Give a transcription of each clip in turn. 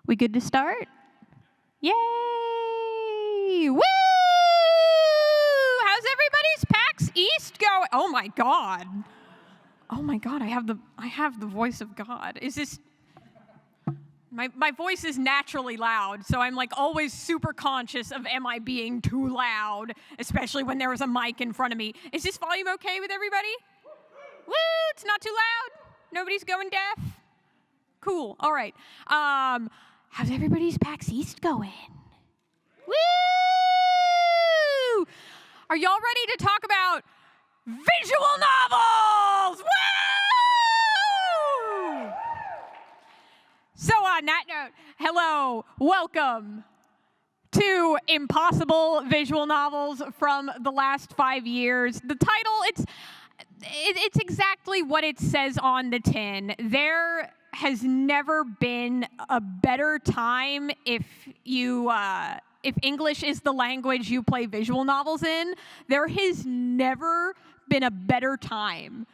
We good to start? Yay! Woo! How's everybody's PAX East going? Oh my God! Oh my God! I have the voice of God. Is this? My voice is naturally loud, so I'm like always super conscious of am I being too loud, especially when there is a mic in front of me. Is this volume okay with everybody? Woo! It's not too loud. Nobody's going deaf. Cool. All right. How's everybody's PAX East going? Woo! Are y'all ready to talk about visual novels? Woo! So on that note, hello, welcome to Impossible Visual Novels from the last 5 years. The title, it's exactly what it says on the tin. There has never been a better time if English is the language you play visual novels in. There has never been a better time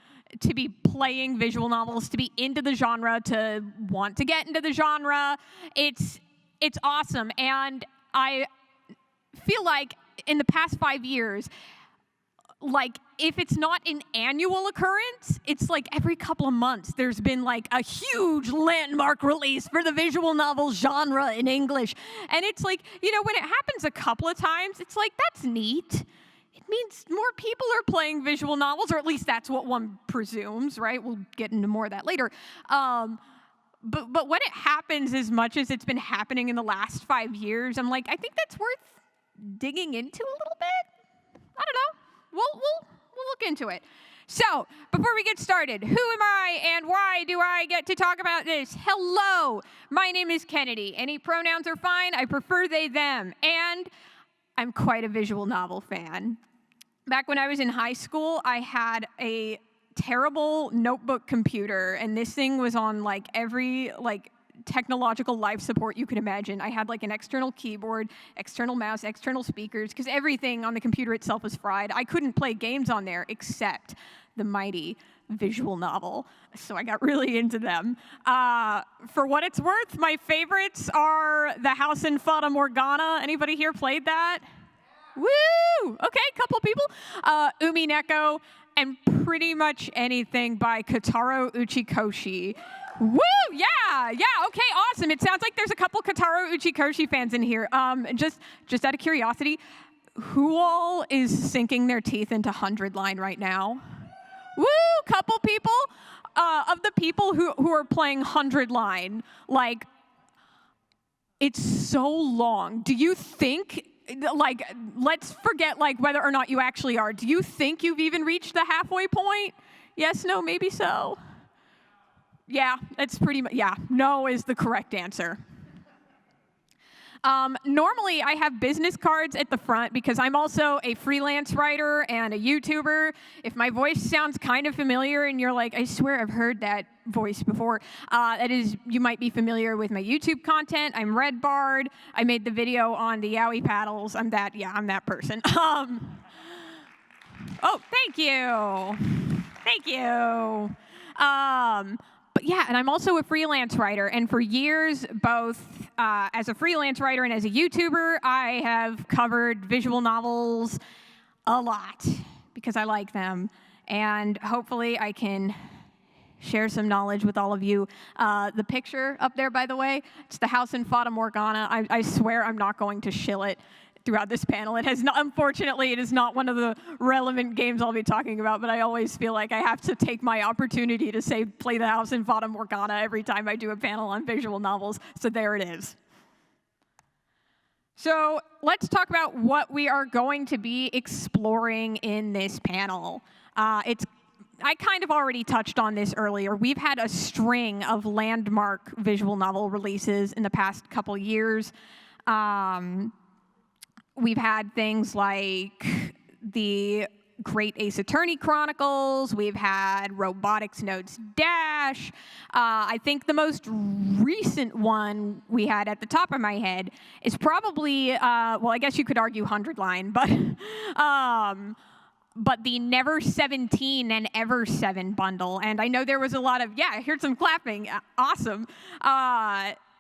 to be playing visual novels, to be into the genre, to want to get into the genre. It's awesome, and I feel like in the past 5 years, like, if it's not an annual occurrence, it's like every couple of months there's been like a huge landmark release for the visual novel genre in English. And it's like, when it happens a couple of times, it's like, that's neat. It means more people are playing visual novels, or at least that's what one presumes, right? We'll get into more of that later. But when it happens as much as it's been happening in the last 5 years, I'm like, I think that's worth digging into a little bit. I don't know. We'll look into it. So, before we get started, who am I and why do I get to talk about this? Hello, my name is Kennedy. Any pronouns are fine. I prefer they, them. And I'm quite a visual novel fan. Back when I was in high school, I had a terrible notebook computer, and this thing was on every technological life support you can imagine. I had an external keyboard, external mouse, external speakers, because everything on the computer itself was fried. I couldn't play games on there except the mighty visual novel, so I got really into them. For what it's worth, my favorites are The House in Fata Morgana. Anybody here played that? Woo! Okay, couple people. Umi Neko, and pretty much anything by Kotaro Uchikoshi. Woo! Yeah, okay, awesome. It sounds like there's a couple Kotaro Uchikoshi fans in here. Just out of curiosity, who all is sinking their teeth into 100 line right now? Woo! Couple people. Of the people who are playing 100 line, it's so long. Do you think, let's forget whether or not you actually are. Do you think you've even reached the halfway point? Yes, no, maybe so. Yeah, that's pretty much, no is the correct answer. Normally, I have business cards at the front because I'm also a freelance writer and a YouTuber. If my voice sounds kind of familiar and you're like, I swear I've heard that voice before, that is, you might be familiar with my YouTube content. I'm Red Bard. I made the video on the Yowie paddles. I'm that person. Oh, thank you. Thank you. But yeah, and I'm also a freelance writer, and for years, both as a freelance writer and as a YouTuber, I have covered visual novels a lot because I like them, and hopefully I can share some knowledge with all of you. The picture up there, by the way, it's The House in Fata Morgana. I swear I'm not going to shill it throughout this panel. Unfortunately, it is not one of the relevant games I'll be talking about, but I always feel like I have to take my opportunity to say play The House in Fata Morgana every time I do a panel on visual novels, so there it is. So let's talk about what we are going to be exploring in this panel. I kind of already touched on this earlier. We've had a string of landmark visual novel releases in the past couple years. We've had things like the Great Ace Attorney Chronicles. We've had Robotics Notes Dash. I think the most recent one we had at the top of my head is probably, well, I guess you could argue 100 line, but the Never 17 and Ever 7 bundle. And I know there was a lot of, I heard some clapping. Awesome.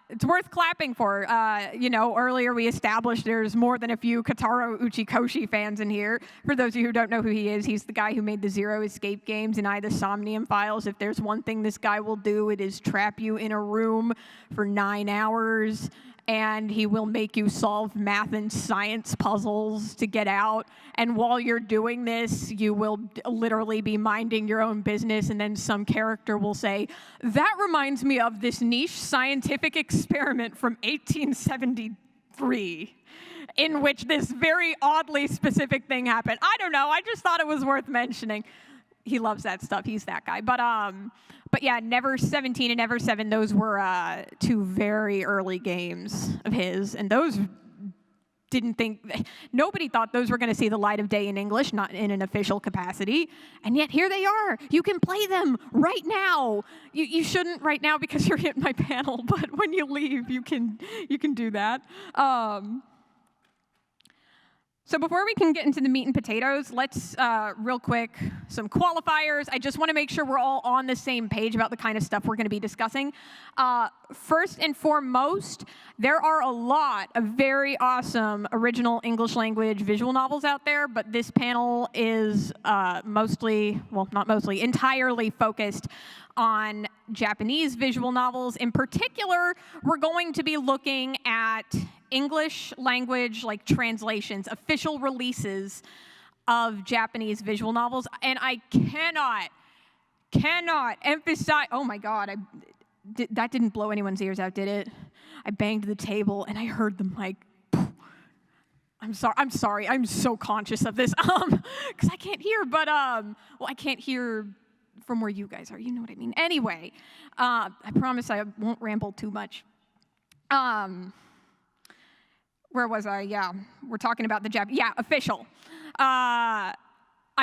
it's worth clapping for. Earlier we established there's more than a few Kotaro Uchikoshi fans in here. For those of you who don't know who he is, he's the guy who made the Zero Escape games and the Somnium Files. If there's one thing this guy will do, it is trap you in a room for 9 hours, and he will make you solve math and science puzzles to get out. And while you're doing this, you will literally be minding your own business, and then some character will say, "That reminds me of this niche scientific experiment from 1873, in which this very oddly specific thing happened." I don't know, I just thought it was worth mentioning. He loves that stuff, he's that guy. But yeah, Never 17 and Never 7, those were two very early games of his, and those nobody thought those were going to see the light of day in English, not in an official capacity, and yet here they are. You can play them right now. You shouldn't right now because you're hitting my panel, but when you leave, you can do that. So before we can get into the meat and potatoes, let's real quick, some qualifiers. I just want to make sure we're all on the same page about the kind of stuff we're going to be discussing. First and foremost, there are a lot of very awesome original English language visual novels out there, but this panel is entirely focused on Japanese visual novels. In particular, we're going to be looking at English language translations, official releases of Japanese visual novels. And I cannot emphasize, oh my God, that didn't blow anyone's ears out, did it? I banged the table and I heard the mic. I'm sorry, I'm so conscious of this, because I can't hear, but, I can't hear from where you guys are, you know what I mean. Anyway, I promise I won't ramble too much. Where was I? Yeah, we're talking about official. I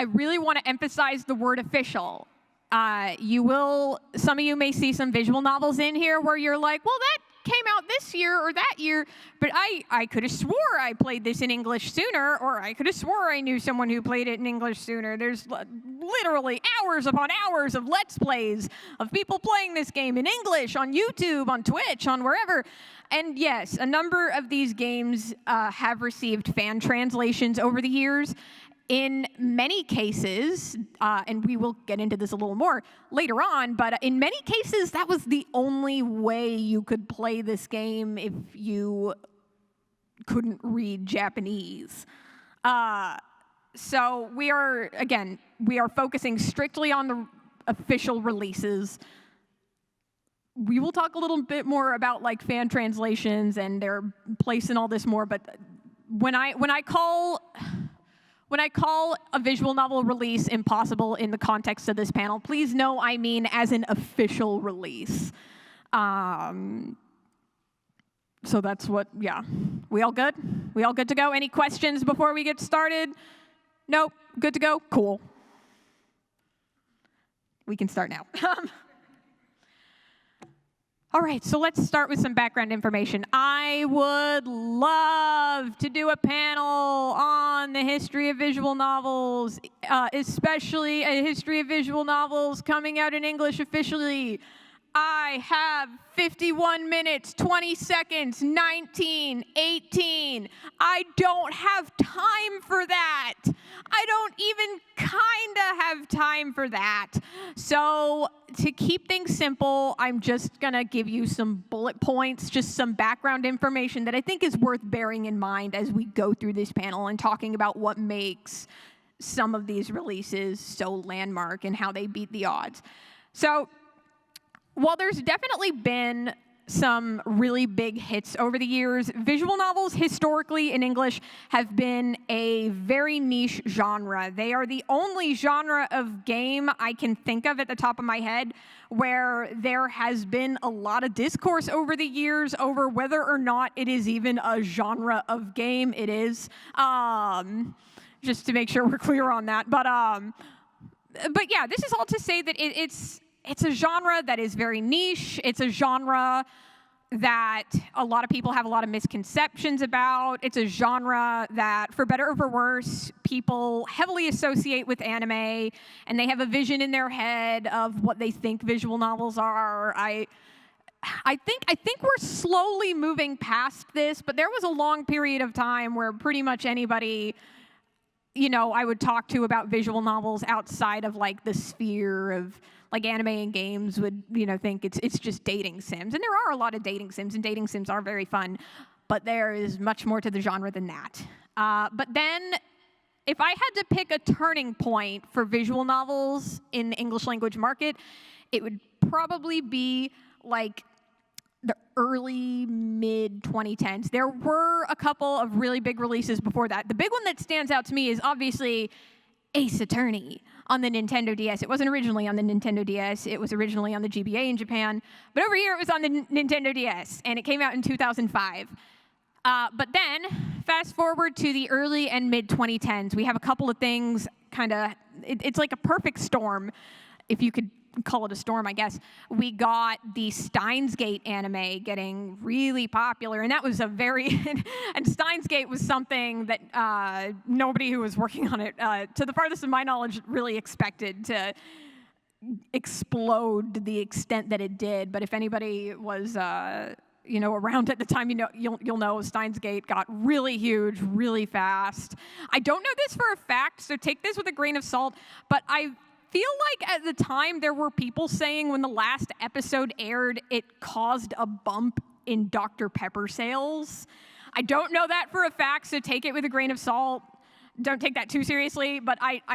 really want to emphasize the word official. Some of you may see some visual novels in here where you're like, well, that came out this year or that year, but I could have swore I played this in English sooner, or I could have swore I knew someone who played it in English sooner. There's literally hours upon hours of Let's Plays of people playing this game in English on YouTube, on Twitch, on wherever. And yes, a number of these games have received fan translations over the years. In many cases, and we will get into this a little more later on, but in many cases, that was the only way you could play this game if you couldn't read Japanese. So we are focusing strictly on the official releases. We will talk a little bit more about fan translations and their place in all this more, but when I call a visual novel release impossible in the context of this panel, please know I mean as an official release. So that's what, yeah. We all good? We all good to go? Any questions before we get started? Nope, good to go? Cool. We can start now. All right, so let's start with some background information. I would love to do a panel on the history of visual novels, especially a history of visual novels coming out in English officially. I have 51 minutes, 20 seconds, 19, 18. I don't have time for that. I don't even kind of have time for that. So to keep things simple, I'm just going to give you some bullet points, just some background information that I think is worth bearing in mind as we go through this panel and talking about what makes some of these releases so landmark and how they beat the odds. So while there's definitely been some really big hits over the years, visual novels historically in English have been a very niche genre. They are the only genre of game I can think of at the top of my head where there has been a lot of discourse over the years over whether or not it is even a genre of game. It is, just to make sure we're clear on that. But yeah, this is all to say that it's a genre that is very niche. It's a genre that a lot of people have a lot of misconceptions about. It's a genre that, for better or for worse, people heavily associate with anime, and they have a vision in their head of what they think visual novels are. I think we're slowly moving past this, but there was a long period of time where pretty much anybody, I would talk to about visual novels outside of like the sphere of like anime and games would, think it's just dating sims. And there are a lot of dating sims, and dating sims are very fun, but there is much more to the genre than that. But then, if I had to pick a turning point for visual novels in the English language market, it would probably be like the early, mid-2010s. There were a couple of really big releases before that. The big one that stands out to me is obviously Ace Attorney on the Nintendo DS. It wasn't originally on the Nintendo DS. It was originally on the GBA in Japan. But over here, it was on the Nintendo DS, and it came out in 2005. But then, fast forward to the early and mid-2010s, we have a couple of things it's like a perfect storm, if you could call it a storm, I guess. We got the Steins Gate anime getting really popular, and that was and Steins Gate was something that nobody who was working on it, to the farthest of my knowledge, really expected to explode to the extent that it did. But if anybody was around at the time, you'll know Steins Gate got really huge, really fast. I don't know this for a fact, so take this with a grain of salt, but I feel like at the time there were people saying when the last episode aired, it caused a bump in Dr. Pepper sales. I don't know that for a fact, so take it with a grain of salt. Don't take that too seriously, but I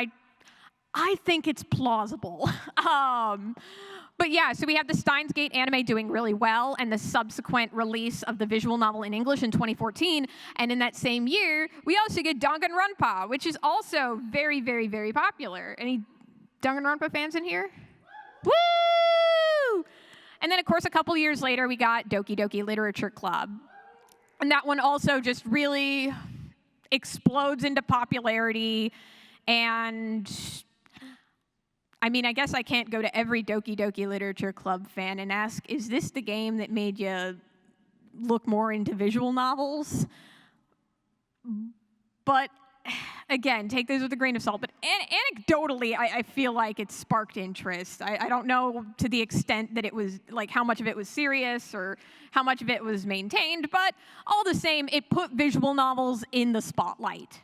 think it's plausible. But yeah, so we have the Steins Gate anime doing really well, and the subsequent release of the visual novel in English in 2014. And in that same year, we also get Danganronpa, which is also very, very, very popular. Any Danganronpa fans in here? Woo! And then, of course, a couple years later, we got Doki Doki Literature Club. And that one also just really explodes into popularity. And I mean, I guess I can't go to every Doki Doki Literature Club fan and ask, is this the game that made you look more into visual novels? But again, take those with a grain of salt. But anecdotally, I feel like it sparked interest. I don't know to the extent that it was, like, how much of it was serious or how much of it was maintained. But all the same, it put visual novels in the spotlight.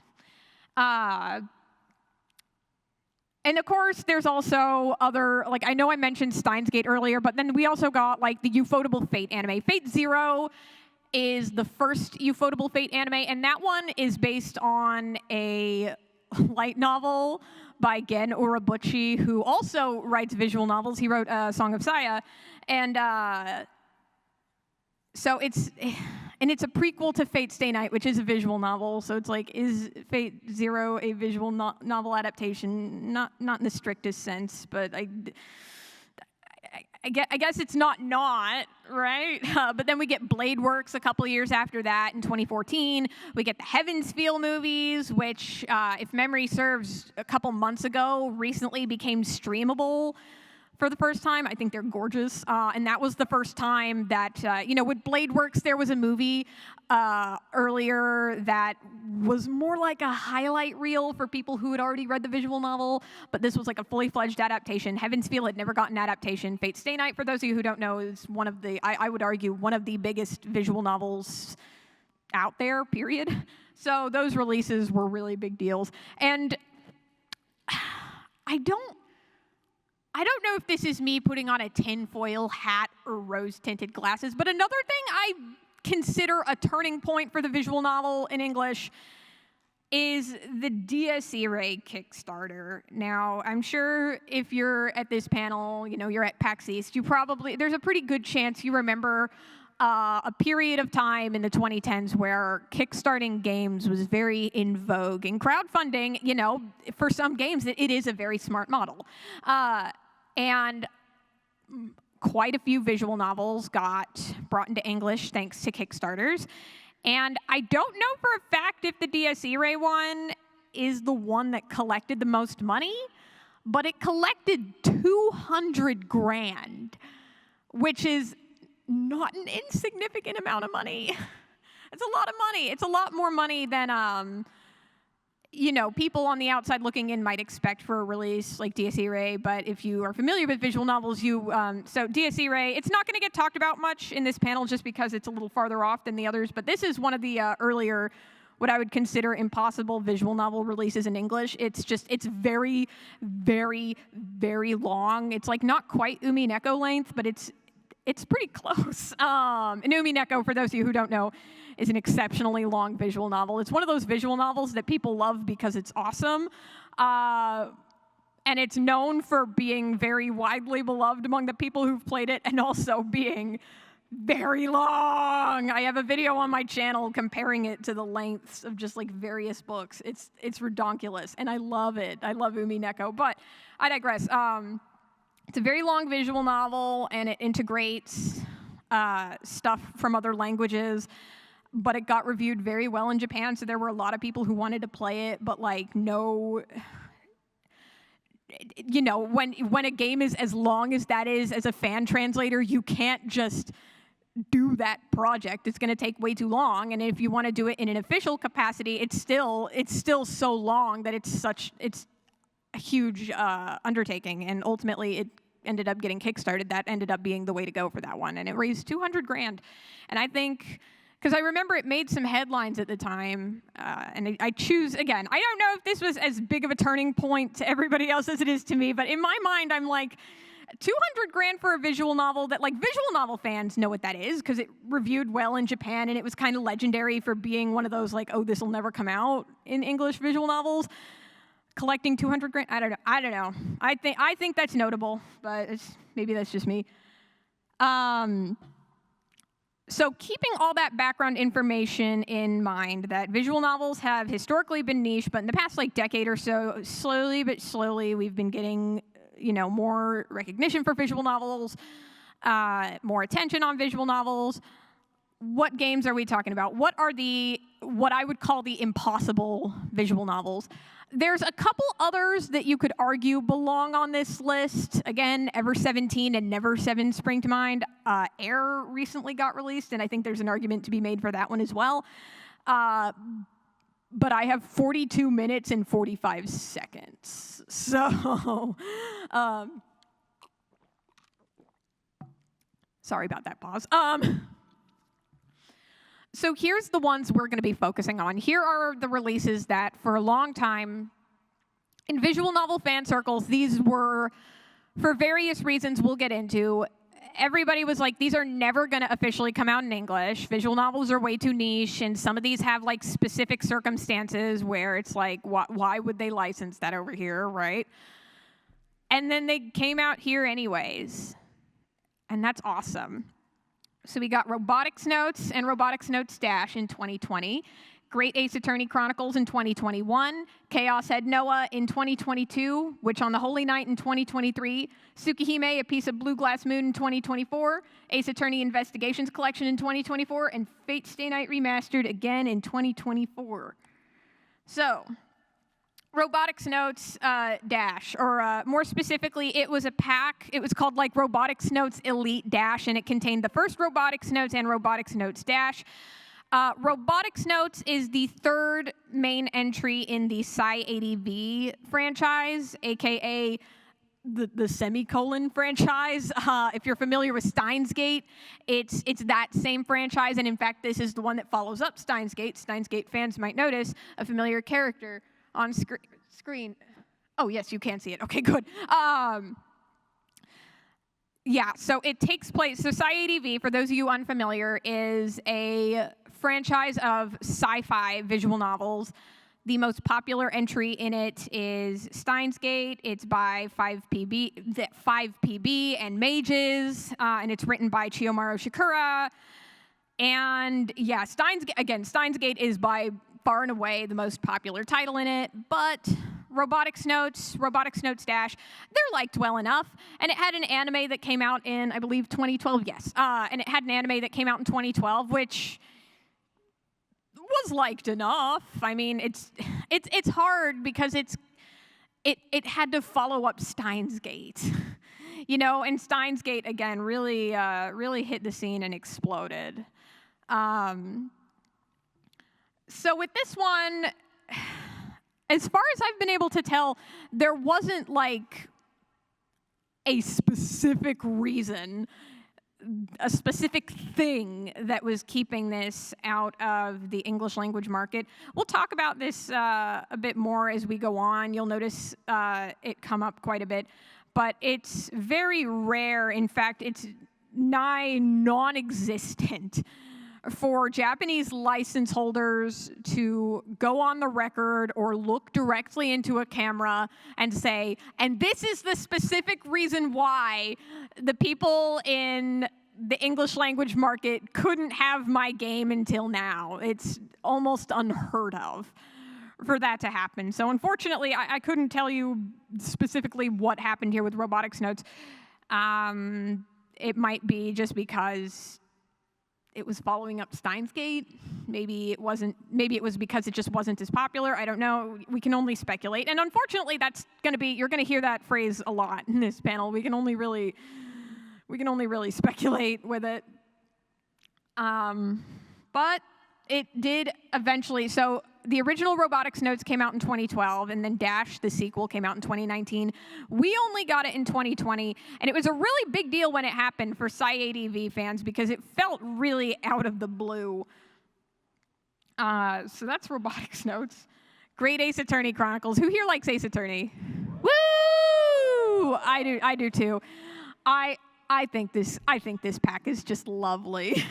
And of course, there's also other, like, I know I mentioned Steins Gate earlier, but then we also got, like, the Ufotable Fate anime. Fate Zero is the first Ufotable Fate anime, and that one is based on a light novel by Gen Urobuchi, who also writes visual novels. He wrote Song of Saya, and so it's a prequel to Fate Stay Night, which is a visual novel. So it's like, is Fate Zero a visual novel adaptation? Not in the strictest sense, but I guess it's not, right? But then we get Blade Works a couple of years after that in 2014. We get the Heaven's Feel movies, which, if memory serves, a couple months ago recently became streamable for the first time. I think they're gorgeous. And that was the first time that, with Blade Works, there was a movie earlier that was more like a highlight reel for people who had already read the visual novel, but this was like a fully fledged adaptation. Heaven's Feel had never gotten adaptation. Fate Stay Night, for those of you who don't know, is one of the, I would argue, one of the biggest visual novels out there, period. So those releases were really big deals. And I don't know if this is me putting on a tinfoil hat or rose-tinted glasses, but another thing I consider a turning point for the visual novel in English is the Dies Irae Kickstarter. Now, I'm sure if you're at this panel, you're at PAX East, there's a pretty good chance you remember a period of time in the 2010s where kickstarting games was very in vogue. And crowdfunding, for some games, it is a very smart model. And quite a few visual novels got brought into English thanks to Kickstarters. And I don't know for a fact if the Dies Irae one is the one that collected the most money, but it collected $200,000, which is not an insignificant amount of money. It's a lot of money. It's a lot more money than people on the outside looking in might expect for a release like Dies Irae, but if you are familiar with visual novels, so Dies Irae, it's not going to get talked about much in this panel just because it's a little farther off than the others, but this is one of the earlier, what I would consider impossible visual novel releases in English. It's very, very, very long. It's like not quite Umi Neko length, but it's pretty close. And Umi Neko, for those of you who don't know, is an exceptionally long visual novel. It's one of those visual novels that people love because it's awesome. And it's known for being very widely beloved among the people who've played it and also being very long. I have a video on my channel comparing it to the lengths of just like various books. It's redonkulous, and I love it. I love Umi Neko, but I digress. It's a very long visual novel, and it integrates stuff from other languages, but it got reviewed very well in Japan, so there were a lot of people who wanted to play it, but like no... when a game is as long as that is, as a fan translator, you can't just do that project. It's going to take way too long, and if you want to do it in an official capacity, it's still so long that it's a huge undertaking, and ultimately it ended up getting kickstarted. That ended up being the way to go for that one, and it raised $200,000. And I think, because I remember it made some headlines at the time, and I choose, again, I don't know if this was as big of a turning point to everybody else as it is to me, but in my mind, I'm like, $200,000 for a visual novel that, like, visual novel fans know what that is, because it reviewed well in Japan, and it was kind of legendary for being one of those, like, oh, this will never come out in English visual novels. Collecting $200,000, I don't know. I think that's notable, but maybe that's just me. So keeping all that background information in mind, that visual novels have historically been niche, but in the past like decade or so, slowly but slowly, we've been getting more recognition for visual novels, more attention on visual novels. What games are we talking about? What are what I would call the impossible visual novels? There's a couple others that you could argue belong on this list. Again, Ever 17 and Never 7 spring to mind. Air recently got released, and I think there's an argument to be made for that one as well. But I have 42 minutes and 45 seconds. So, sorry about that pause. So here's the ones we're going to be focusing on. Here are the releases that, for a long time, in visual novel fan circles, these were, for various reasons we'll get into, everybody was like, these are never going to officially come out in English. Visual novels are way too niche, and some of these have like specific circumstances where it's like, why would they license that over here, right? And then they came out here anyways, and that's awesome. So we got Robotics Notes and Robotics Notes Dash in 2020, Great Ace Attorney Chronicles in 2021, Chaos Head Noah in 2022, Witch on the Holy Night in 2023, Tsukihime, A Piece of Blue Glass Moon in 2024, Ace Attorney Investigations Collection in 2024, and Fate Stay Night Remastered again in 2024. So, Robotics Notes Dash, or more specifically, it was a pack. It was called like Robotics Notes Elite Dash, and it contained the first Robotics Notes and Robotics Notes Dash. Robotics Notes is the third main entry in the Psi-80V franchise, aka the semicolon franchise. If you're familiar with Steins Gate, it's that same franchise, and in fact, this is the one that follows up Steins Gate. Steins Gate fans might notice a familiar character on screen. Oh, yes, you can see it. Okay, good. Yeah, so it takes place, so Psi-80V, for those of you unfamiliar, is a franchise of sci-fi visual novels. The most popular entry in it is Steins Gate. It's by 5PB and Mages, and it's written by Chiyomaru Shikura. And yeah, Steins Gate is by far and away the most popular title in it, but Robotics Notes Dash, they're liked well enough. And it had an anime that came out in, I believe, 2012, yes. And it had an anime that came out in 2012, which was liked enough. I mean, it's hard because it had to follow up Steins Gate. And Steins Gate, again, really hit the scene and exploded. So with this one, as far as I've been able to tell, there wasn't like a specific reason, a specific thing that was keeping this out of the English language market. We'll talk about this a bit more as we go on. You'll notice it come up quite a bit, but it's very rare. In fact, it's nigh non-existent for Japanese license holders to go on the record or look directly into a camera and say, and this is the specific reason why the people in the English language market couldn't have my game until now. It's almost unheard of for that to happen. So unfortunately, I couldn't tell you specifically what happened here with robotics notes. It might be just because it was following up Steins Gate. Maybe it wasn't. Maybe it was because it just wasn't as popular. I don't know. We can only speculate. And unfortunately, that's going to be. You're going to hear that phrase a lot in this panel. We can only really speculate with it. But it did eventually. So the original robotics notes came out in 2012, and then Dash, the sequel, came out in 2019. We only got it in 2020, and it was a really big deal when it happened for SciADV fans because it felt really out of the blue. So that's robotics notes. Great Ace Attorney Chronicles. Who here likes Ace Attorney? Woo! I do too. I think this pack is just lovely.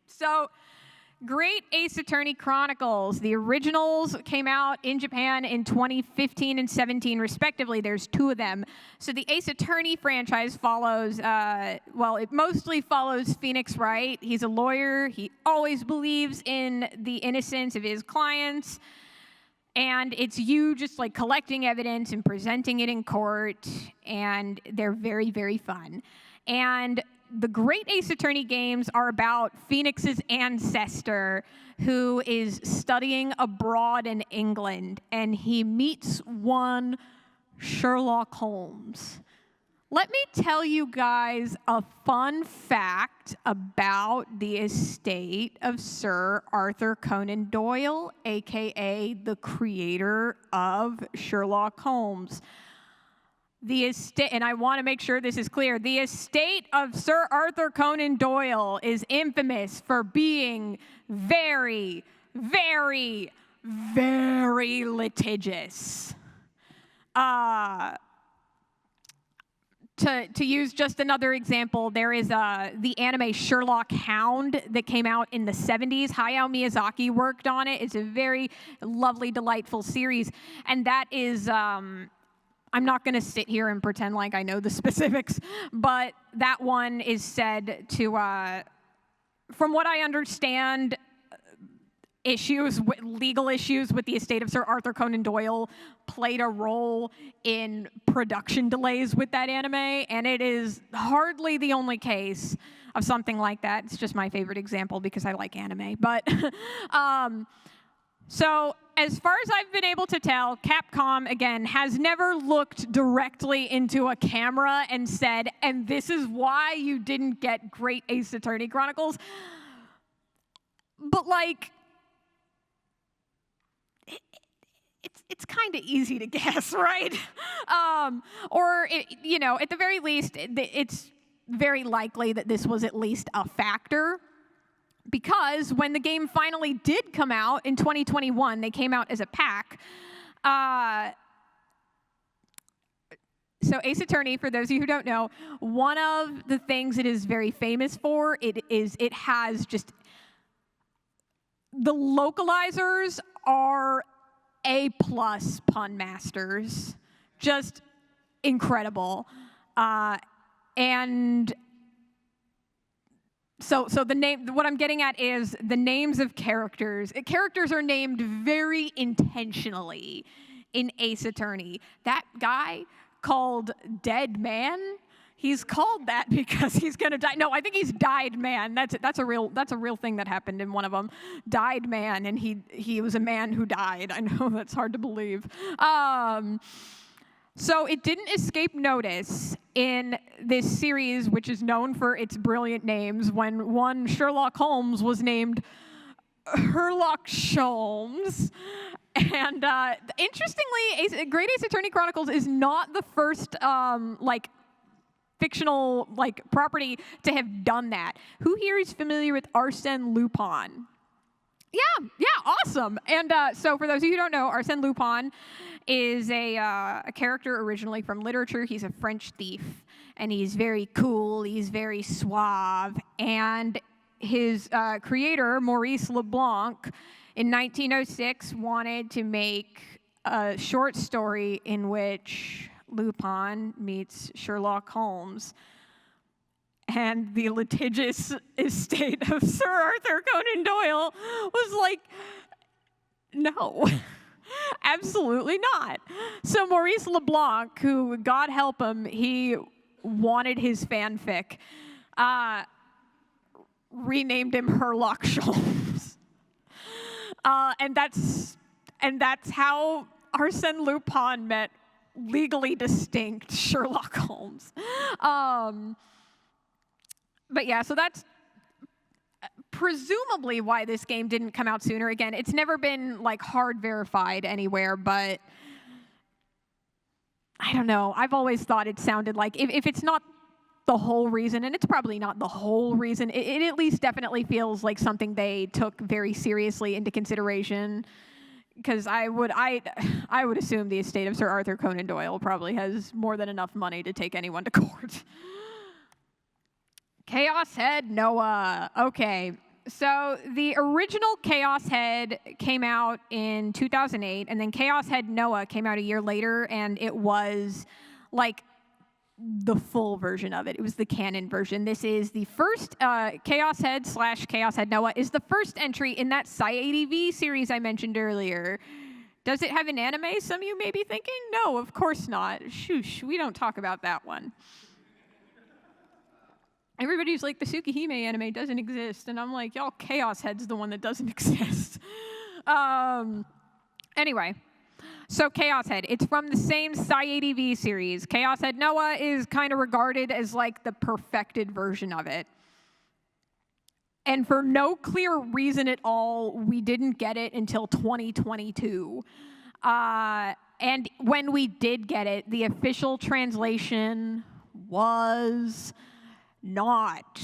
So, Great Ace Attorney Chronicles. The originals came out in Japan in 2015 and 17, respectively. There's 2 of them. So the Ace Attorney franchise follows, it mostly follows Phoenix Wright. He's a lawyer. He always believes in the innocence of his clients. And it's you just like collecting evidence and presenting it in court. And they're very, very fun. And the Great Ace Attorney games are about Phoenix's ancestor who is studying abroad in England, and he meets one Sherlock Holmes. Let me tell you guys a fun fact about the estate of Sir Arthur Conan Doyle, aka the creator of Sherlock Holmes. The estate, and I want to make sure this is clear, the estate of Sir Arthur Conan Doyle is infamous for being very, very, very litigious. To use just another example, there is the anime Sherlock Hound that came out in the 70s. Hayao Miyazaki worked on it. It's a very lovely, delightful series, and that is... I'm not going to sit here and pretend like I know the specifics, but that one is said to, from what I understand, legal issues with the estate of Sir Arthur Conan Doyle played a role in production delays with that anime, and it is hardly the only case of something like that. It's just my favorite example because I like anime, but... So, as far as I've been able to tell, Capcom, again, has never looked directly into a camera and said, and this is why you didn't get Great Ace Attorney Chronicles. But, like, it's kind of easy to guess, right? Or, at the very least, it's very likely that this was at least a factor. Because when the game finally did come out in 2021, they came out as a pack. So Ace Attorney, for those of you who don't know, one of the things it is very famous for, it has just, the localizers are A+ pun masters. Just incredible. And... So the name, what I'm getting at is the names of characters. Characters are named very intentionally in Ace Attorney. That guy called Dead Man, he's called that because he's gonna die. No, I think he's Died Man. That's a real thing that happened in one of them. Died Man, and he was a man who died. I know that's hard to believe. So it didn't escape notice in this series, which is known for its brilliant names, when one Sherlock Holmes was named Sherlock Sholmes. And interestingly, Great Ace Attorney Chronicles is not the first fictional property to have done that. Who here is familiar with Arsène Lupin? Yeah, awesome. And so for those of you who don't know, Arsène Lupin is a character originally from literature. He's a French thief, and he's very cool. He's very suave. And his creator, Maurice Leblanc, in 1906 wanted to make a short story in which Lupin meets Sherlock Holmes. And the litigious estate of Sir Arthur Conan Doyle was like, no, absolutely not. So Maurice Leblanc, who, God help him, he wanted his fanfic, renamed him Sherlock Sholmes. And that's how Arsène Lupin met legally distinct Sherlock Holmes. But yeah, so that's presumably why this game didn't come out sooner. Again, it's never been hard verified anywhere, but I don't know. I've always thought it sounded like, if it's not the whole reason, and it's probably not the whole reason, it at least definitely feels like something they took very seriously into consideration. Because I would assume the estate of Sir Arthur Conan Doyle probably has more than enough money to take anyone to court. Chaos Head Noah. Okay, so the original Chaos Head came out in 2008, and then Chaos Head Noah came out a year later, and it was the full version of it. It was the canon version. This is the first Chaos Head / Chaos Head Noah is the first entry in that Sci-ADV series I mentioned earlier. Does it have an anime, some of you may be thinking? No, of course not. Shoosh, we don't talk about that one. Everybody's like, the Tsukihime anime doesn't exist. And I'm like, y'all, Chaos Head's the one that doesn't exist. Anyway, so Chaos Head, it's from the same Sci-ADV series. Chaos Head Noah is kind of regarded as the perfected version of it. And for no clear reason at all, we didn't get it until 2022. And when we did get it, the official translation was not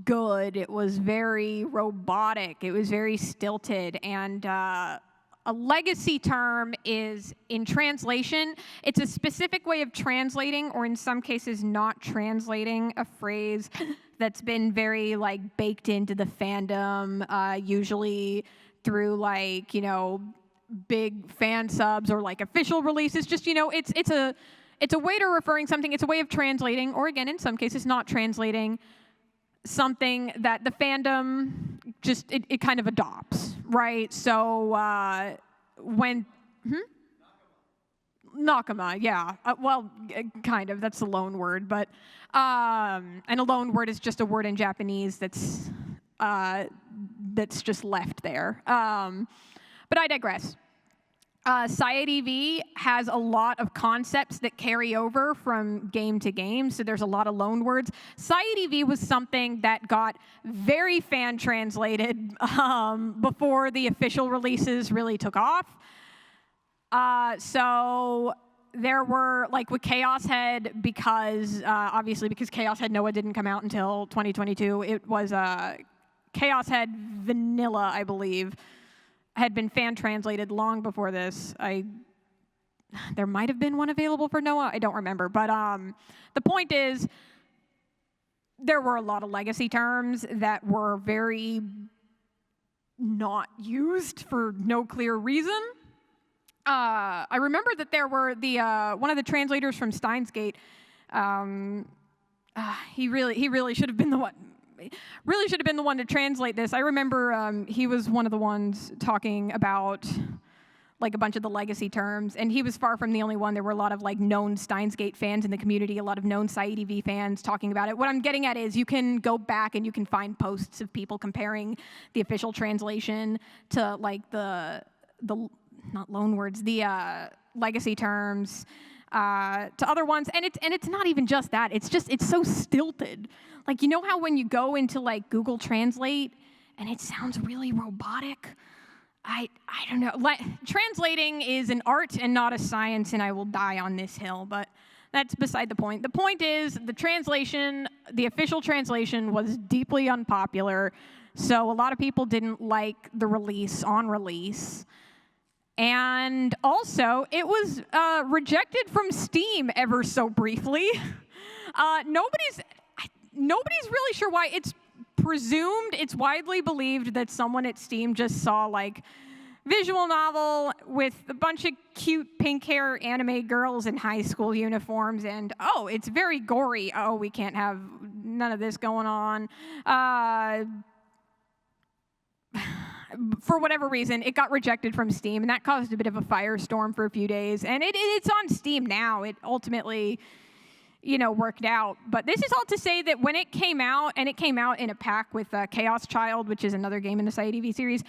good. It was very robotic. It was very stilted. And a legacy term is, in translation, it's a specific way of translating, or in some cases not translating, a phrase that's been very baked into the fandom, usually through big fan subs or official releases. Just, it's a way to referring something. It's a way of translating, or again, in some cases, not translating something that the fandom just it kind of adopts, right? So when Nakama, yeah, kind of. That's a loan word, but and a loan word is just a word in Japanese that's just left there. But I digress. Sci-ADV has a lot of concepts that carry over from game to game, so there's a lot of loan words. Sci-ADV was something that got very fan-translated before the official releases really took off. So there were, with Chaos Head, obviously because Chaos Head Noah didn't come out until 2022, it was Chaos Head Vanilla, I believe, had been fan-translated long before this. There might have been one available for Noah. I don't remember. But the point is, there were a lot of legacy terms that were very not used for no clear reason. I remember that there were one of the translators from Steins Gate. He really should have been the one. Really should have been the one to translate this. I remember he was one of the ones talking about a bunch of the legacy terms, and he was far from the only one. There were a lot of known Steins Gate fans in the community, a lot of known Sci-ADV fans talking about it. What I'm getting at is you can go back and you can find posts of people comparing the official translation to the not loan words, the legacy terms to other ones, and it's not even just that. It's so stilted. You know how when you go into Google Translate and it sounds really robotic. I don't know. Translating is an art and not a science, and I will die on this hill, but that's beside the point. The point is the official translation was deeply unpopular, so a lot of people didn't like the release on release. And also, it was rejected from Steam ever so briefly. Nobody's really sure why. It's widely believed that someone at Steam just saw like visual novel with a bunch of cute pink hair anime girls in high school uniforms, and oh, it's very gory. Oh, we can't have none of this going on. For whatever reason, it got rejected from Steam, and that caused a bit of a firestorm for a few days. And it's on Steam now. It ultimately, worked out. But this is all to say that when it came out, and it came out in a pack with Chaos Child, which is another game in the CyTV series,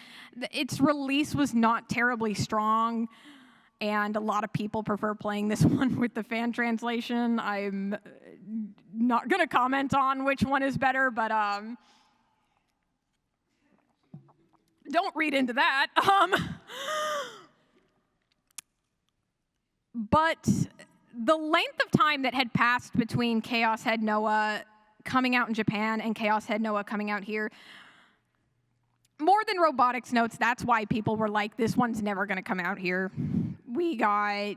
its release was not terribly strong, and a lot of people prefer playing this one with the fan translation. I'm not going to comment on which one is better, but don't read into that. But the length of time that had passed between Chaos Head Noah coming out in Japan and Chaos Head Noah coming out here, more than robotics notes, that's why people were like, this one's never going to come out here. We got,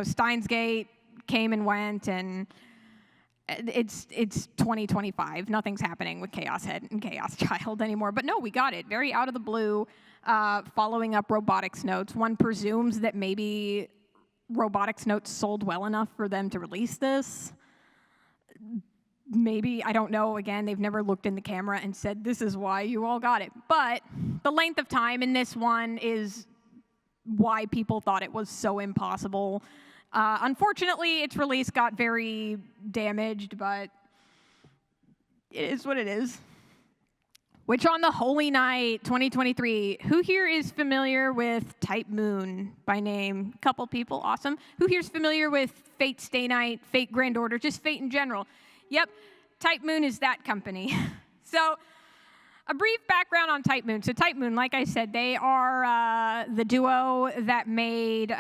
Steins Gate came and went, and it's 2025. Nothing's happening with Chaos Head and Chaos Child anymore. But no, we got it. Very out of the blue, following up robotics notes. One presumes that maybe robotics notes sold well enough for them to release this. Maybe, I don't know. Again, they've never looked in the camera and said, this is why you all got it. But the length of time in this one is why people thought it was so impossible. Unfortunately, its release got very damaged, but it is what it is. Witch on the Holy Night 2023. Who here is familiar with Type Moon by name? Couple people, awesome. Who here is familiar with Fate Stay Night, Fate Grand Order, just Fate in general? Yep, Type Moon is that company. So, a brief background on Type Moon. So Type Moon, like I said, they are the duo that made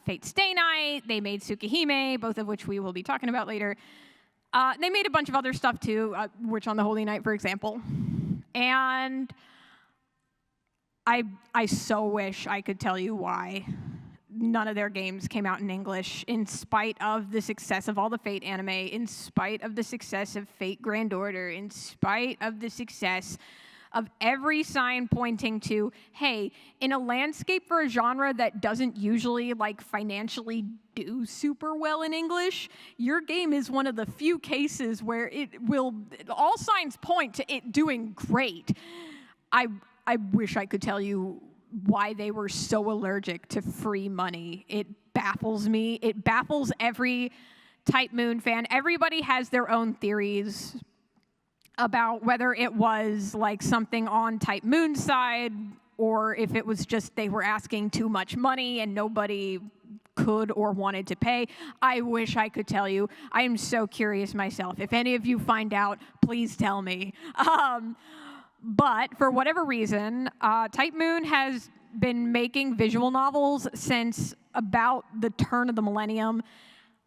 Fate Stay Night. They made Tsukihime, both of which we will be talking about later. They made a bunch of other stuff too, Witch on the Holy Night, for example. And I so wish I could tell you why none of their games came out in English, in spite of the success of all the Fate anime, in spite of the success of Fate Grand Order, in spite of the success of every sign pointing to, hey, in a landscape for a genre that doesn't usually financially do super well in English, your game is one of the few cases where all signs point to it doing great. I wish I could tell you why they were so allergic to free money. It baffles me. It baffles every Type Moon fan. Everybody has their own theories about whether it was something on Type Moon's side, or if it was just they were asking too much money and nobody could or wanted to pay. I wish I could tell you. I am so curious myself. If any of you find out, please tell me. But for whatever reason, Type Moon has been making visual novels since about the turn of the millennium.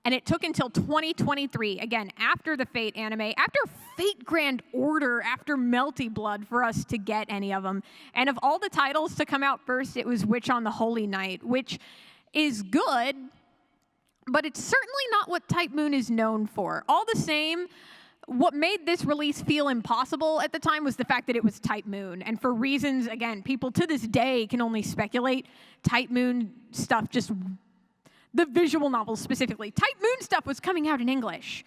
And it took until 2023, again, after the Fate anime, after Fate Grand Order, after Melty Blood, for us to get any of them. And of all the titles to come out first, it was Witch on the Holy Night, which is good, but it's certainly not what Type Moon is known for. All the same, what made this release feel impossible at the time was the fact that it was Type Moon. And for reasons, again, people to this day can only speculate, Type Moon stuff just, the visual novels specifically, Type Moon stuff was coming out in English.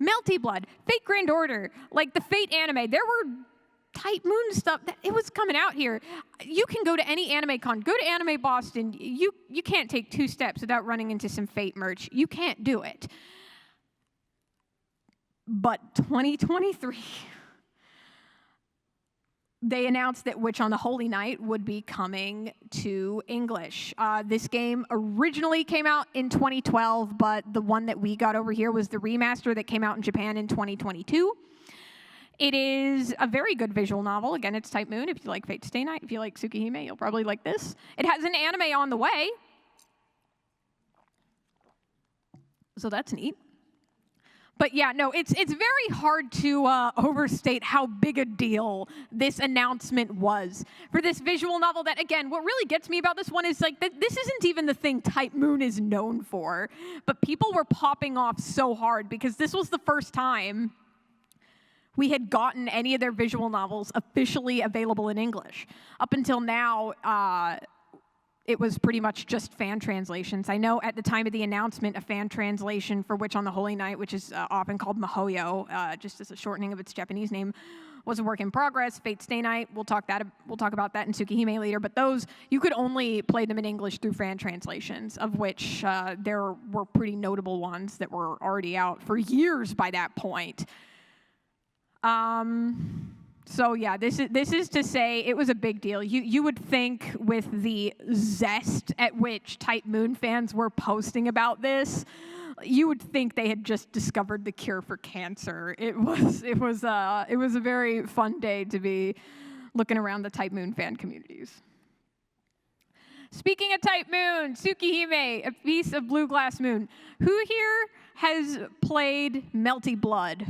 Melty Blood, Fate Grand Order, the Fate anime, there were Type Moon stuff, it was coming out here. You can go to any anime con, go to Anime Boston, you can't take 2 steps without running into some Fate merch. You can't do it. But 2023, they announced that Witch on the Holy Night would be coming to English. This game originally came out in 2012, but the one that we got over here was the remaster that came out in Japan in 2022. It is a very good visual novel. Again, it's Type Moon. If you like Fate Stay Night, if you like Tsukihime, you'll probably like this. It has an anime on the way, so that's neat. But yeah, no, it's very hard to overstate how big a deal this announcement was for this visual novel that, again, what really gets me about this one is like this isn't even the thing Type Moon is known for, but people were popping off so hard because this was the first time we had gotten any of their visual novels officially available in English. Up until now, it was pretty much just fan translations. I know at the time of the announcement, a fan translation for Witch on the Holy Night, which is often called Mihoyo, just as a shortening of its Japanese name, was a work in progress. Fate Stay Night, we'll talk about that in Tsukihime later, but those, you could only play them in English through fan translations, of which there were pretty notable ones that were already out for years by that point. So yeah, this is to say it was a big deal. You would think with the zest at which Type Moon fans were posting about this, you would think they had just discovered the cure for cancer. It was a very fun day to be looking around the Type Moon fan communities. Speaking of Type Moon, Tsukihime, A Piece of Blue Glass Moon. Who here has played Melty Blood?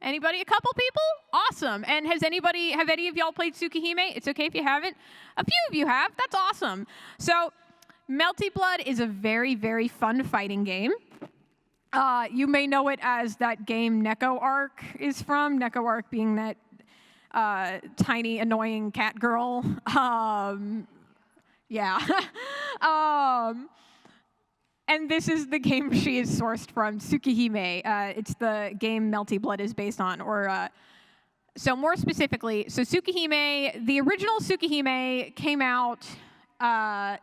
Anybody? A couple people? Awesome. And have any of y'all played Tsukihime? It's okay if you haven't. A few of you have. That's awesome. So, Melty Blood is a very, very fun fighting game. You may know it as that game Neko Arc is from. Neko Arc being that tiny, annoying cat girl. Yeah. And this is the game she is sourced from, Tsukihime. It's the game Melty Blood is based on. So more specifically, Tsukihime, the original Tsukihime came out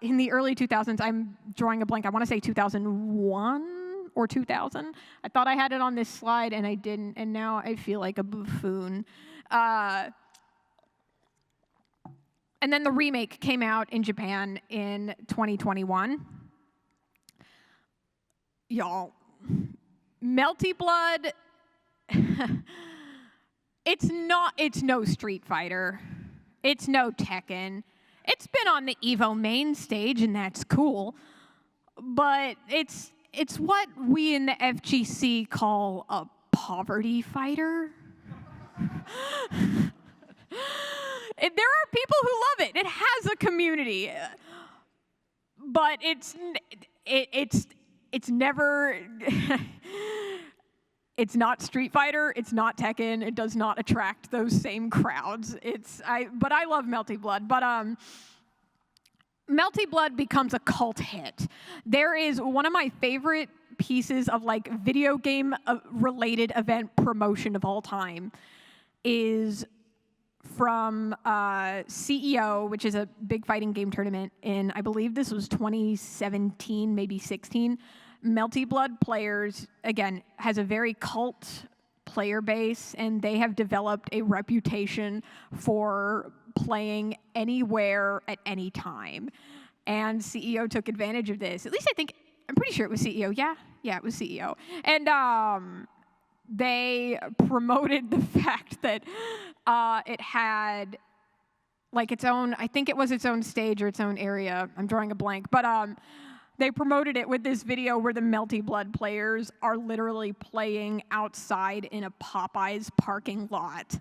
in the early 2000s. I'm drawing a blank. I want to say 2001 or 2000. I thought I had it on this slide, and I didn't, and now I feel like a buffoon. And then the remake came out in Japan in 2021. Y'all, Melty Blood, it's no Street Fighter. It's no Tekken. It's been on the EVO main stage, and that's cool. But it's what we in the FGC call a poverty fighter. There are people who love it. It has a community. But it's never, it's not Street Fighter, it's not Tekken, it does not attract those same crowds. But I love Melty Blood. But Melty Blood becomes a cult hit. There is one of my favorite pieces of like video game related event promotion of all time is from CEO, which is a big fighting game tournament in, I believe this was 2017, maybe 16. Melty Blood players, again, has a very cult player base, and they have developed a reputation for playing anywhere at any time. And CEO took advantage of this. At least I'm pretty sure it was CEO. Yeah, it was CEO. And they promoted the fact that it had like its own, I think it was its own stage or its own area. I'm drawing a blank. But they promoted it with this video where the Melty Blood players are literally playing outside in a Popeyes parking lot.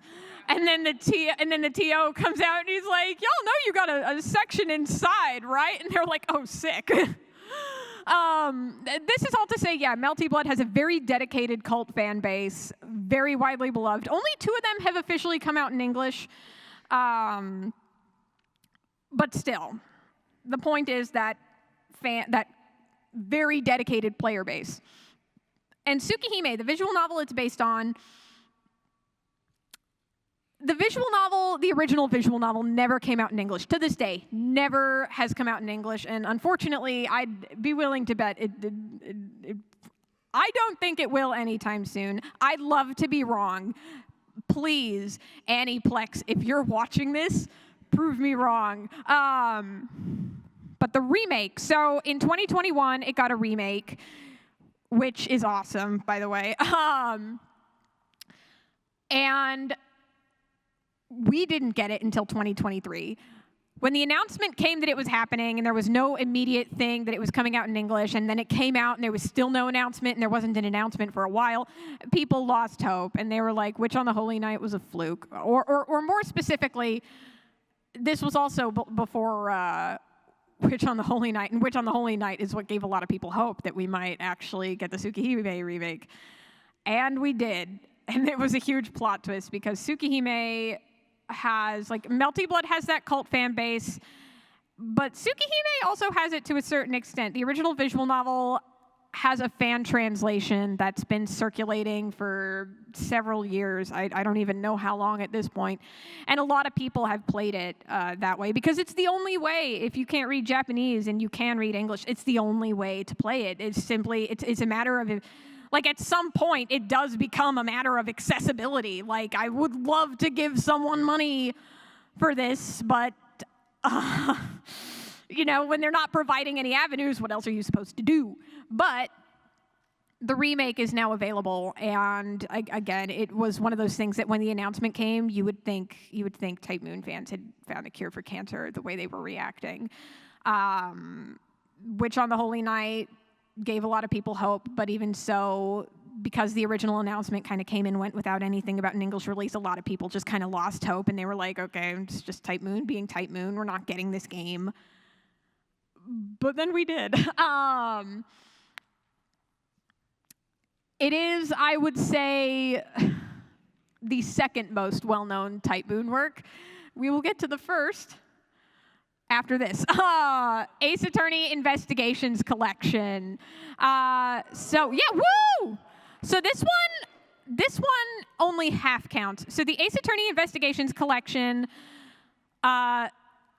And then the TO comes out and he's like, y'all know you got a section inside, right? And they're like, oh, sick. This is all to say, yeah, Melty Blood has a very dedicated cult fan base, very widely beloved. Only 2 of them have officially come out in English. But still, the point is that that very dedicated player base. And Tsukihime, the visual novel it's based on, the original visual novel never came out in English. To this day, never has come out in English. And unfortunately, I'd be willing to bet I don't think it will anytime soon. I'd love to be wrong. Please, Aniplex, if you're watching this, prove me wrong. But the remake, so in 2021, it got a remake, which is awesome, by the way. And we didn't get it until 2023. When the announcement came that it was happening and there was no immediate thing that it was coming out in English, and then it came out and there was still no announcement and there wasn't an announcement for a while, people lost hope and they were like, Witch on the Holy Night was a fluke. Or more specifically, this was also before Witch on the Holy Night, and Witch on the Holy Night is what gave a lot of people hope that we might actually get the Tsukihime remake. And we did. And it was a huge plot twist because Tsukihime has, like, Melty Blood has that cult fan base, but Tsukihime also has it to a certain extent. The original visual novel has a fan translation that's been circulating for several years. I don't even know how long at this point. And a lot of people have played it that way because it's the only way. If you can't read Japanese and you can read English, it's the only way to play it. It's simply, it's a matter of, like, at some point, it does become a matter of accessibility. Like, I would love to give someone money for this, but, you know, when they're not providing any avenues, what else are you supposed to do? But the remake is now available, and again, it was one of those things that when the announcement came, you would think Type Moon fans had found a cure for cancer the way they were reacting. Witch on the Holy Night gave a lot of people hope, but even so, because the original announcement kind of came and went without anything about an English release, a lot of people just kind of lost hope, and they were like, okay, it's just Type Moon being Type Moon. We're not getting this game. But then we did. It is, I would say, the second most well-known Type Moon work. We will get to the first after this. Ace Attorney Investigations Collection. So yeah, woo! So this one only half counts. So the Ace Attorney Investigations Collection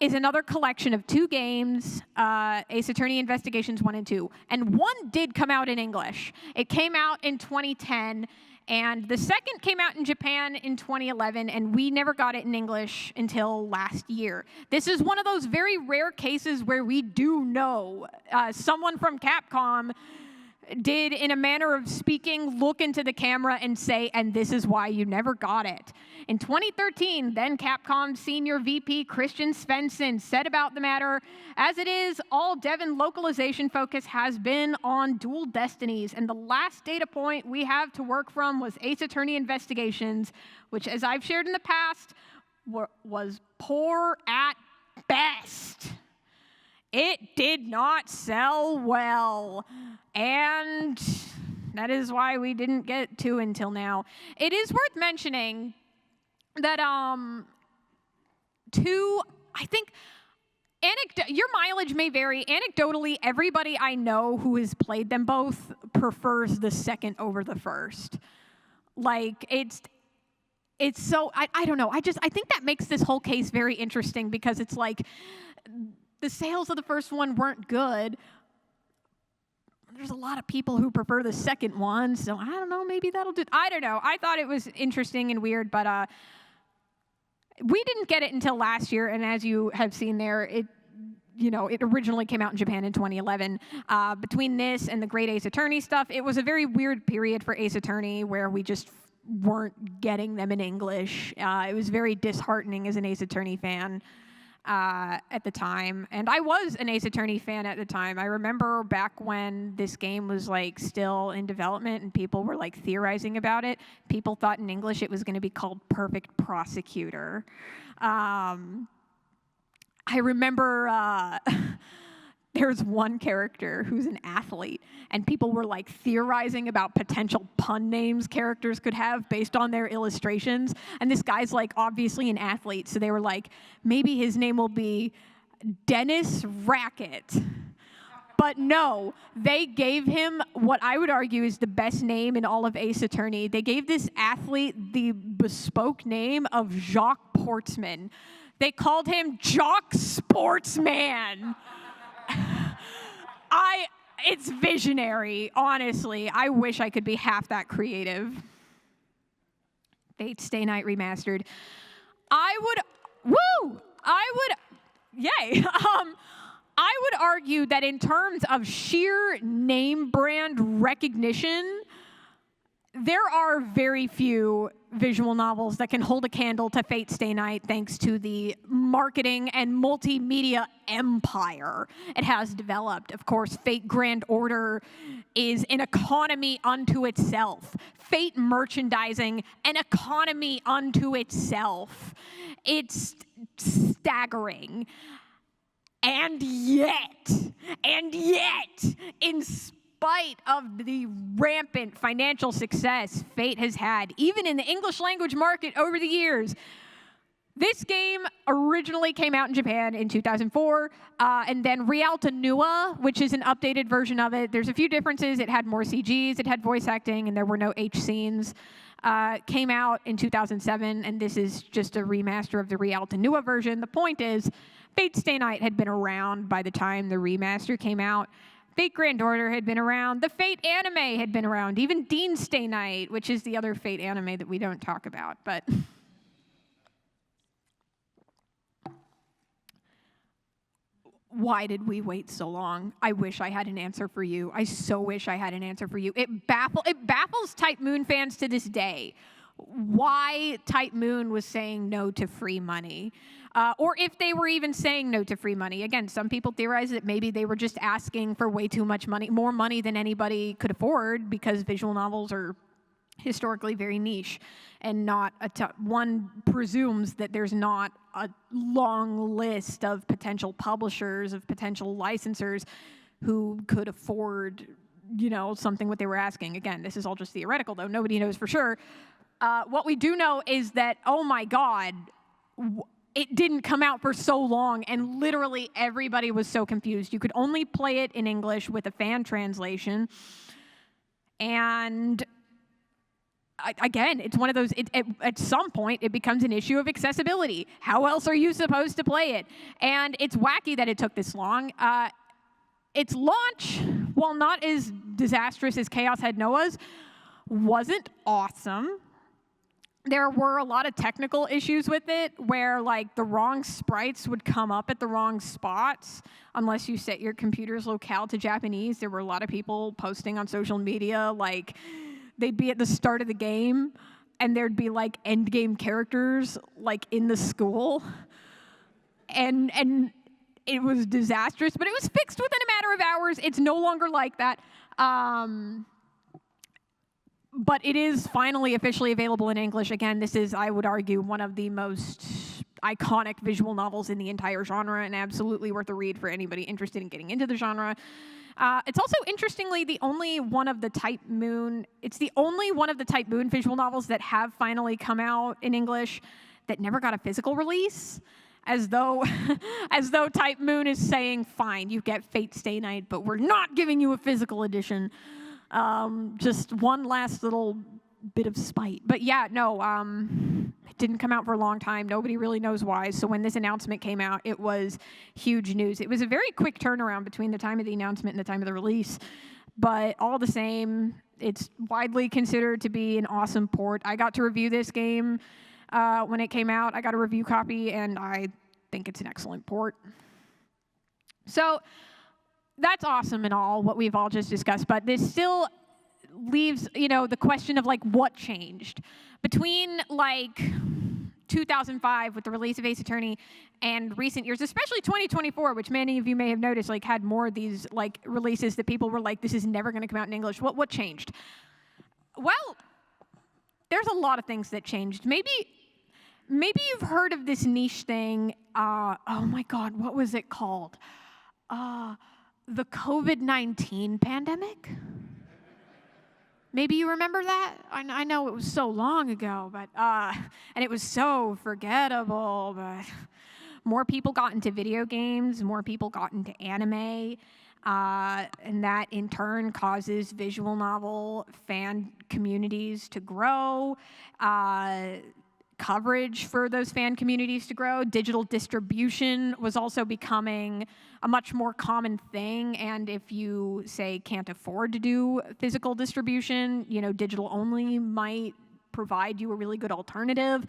is another collection of 2 games, Ace Attorney Investigations 1 and 2. And one did come out in English. It came out in 2010, and the second came out in Japan in 2011, and we never got it in English until last year. This is one of those very rare cases where we do know someone from Capcom did, in a manner of speaking, look into the camera and say, and this is why you never got it. In 2013, then Capcom Senior VP Christian Svensson said about the matter, as it is, all dev and localization focus has been on Dual Destinies, and the last data point we have to work from was Ace Attorney Investigations, which, as I've shared in the past, was poor at best. It did not sell well, and that is why we didn't get 2 until now. It is worth mentioning that 2, I think, your mileage may vary. Anecdotally, everybody I know who has played them both prefers the second over the first. Like, it's so, I don't know. I think that makes this whole case very interesting because it's like, the sales of the first one weren't good. There's a lot of people who prefer the second one, so I don't know, maybe that'll do. I don't know. I thought it was interesting and weird, but we didn't get it until last year, and as you have seen there, it originally came out in Japan in 2011. Between this and the Great Ace Attorney stuff, it was a very weird period for Ace Attorney where we just weren't getting them in English. It was very disheartening as an Ace Attorney fan at the time, and I was an Ace Attorney fan at the time. I remember back when this game was like still in development and people were like theorizing about it. People thought in English it was going to be called Perfect Prosecutor. I remember there's one character who's an athlete, and people were like theorizing about potential pun names characters could have based on their illustrations. And this guy's like obviously an athlete, so they were like, maybe his name will be Dennis Racket. But no, they gave him what I would argue is the best name in all of Ace Attorney. They gave this athlete the bespoke name of Jacques Portsman. They called him Jock Sportsman. It's visionary, honestly. I wish I could be half that creative. Fate Stay Night Remastered. I would argue that in terms of sheer name brand recognition, there are very few visual novels that can hold a candle to Fate's Stay Night thanks to the marketing and multimedia empire it has developed. Of course, Fate Grand Order is an economy unto itself. Fate merchandising, an economy unto itself. It's staggering. And yet, in spite of the rampant financial success Fate has had, even in the English language market over the years, this game originally came out in Japan in 2004, and then Rialta Nua, which is an updated version of it. There's a few differences. It had more CGs, it had voice acting, and there were no H scenes. Came out in 2007, and this is just a remaster of the Rialta Nua version. The point is, Fate's Stay Night had been around by the time the remaster came out. Fate Grand Order had been around. The Fate anime had been around. Even Dean's Stay Night, which is the other Fate anime that we don't talk about. But why did we wait so long? I wish I had an answer for you. I so wish I had an answer for you. It baffles Type Moon fans to this day why Type Moon was saying no to free money. Or if they were even saying no to free money. Again, some people theorize that maybe they were just asking for way too much money, more money than anybody could afford, because visual novels are historically very niche, and one presumes that there's not a long list of potential publishers, of potential licensors who could afford, something what they were asking. Again, this is all just theoretical, though. Nobody knows for sure. What we do know is that, oh my God, it didn't come out for so long, and literally everybody was so confused. You could only play it in English with a fan translation. And again, it's one of those, at some point, it becomes an issue of accessibility. How else are you supposed to play it? And it's wacky that it took this long. Its launch, while not as disastrous as Chaos Head Noah's, wasn't awesome. There were a lot of technical issues with it, where the wrong sprites would come up at the wrong spots unless you set your computer's locale to Japanese. There were a lot of people posting on social media, they'd be at the start of the game, and there'd be end game characters in the school, and it was disastrous. But it was fixed within a matter of hours. It's no longer like that. But it is finally officially available in English. Again, this is, I would argue, one of the most iconic visual novels in the entire genre, and absolutely worth a read for anybody interested in getting into the genre. It's also, interestingly, the only one of the Type Moon visual novels that have finally come out in English that never got a physical release. As though Type Moon is saying, fine, you get Fate's Stay Night, but we're not giving you a physical edition. Just one last little bit of spite. But yeah, no, it didn't come out for a long time. Nobody really knows why. So when this announcement came out, it was huge news. It was a very quick turnaround between the time of the announcement and the time of the release. But all the same, it's widely considered to be an awesome port. I got to review this game when it came out. I got a review copy, and I think it's an excellent port. So that's awesome and all, what we've all just discussed, but this still leaves, the question of what changed between 2005 with the release of Ace Attorney and recent years, especially 2024, which many of you may have noticed had more of these releases that people were this is never going to come out in English. What changed? Well, there's a lot of things that changed. Maybe you've heard of this niche thing. Oh my God, what was it called? The COVID-19 pandemic? Maybe you remember that? I know it was so long ago, but and it was so forgettable, but more people got into video games, more people got into anime, and that in turn causes visual novel fan communities to grow, coverage for those fan communities to grow. Digital distribution was also becoming a much more common thing, and if you, say, can't afford to do physical distribution, digital only might provide you a really good alternative.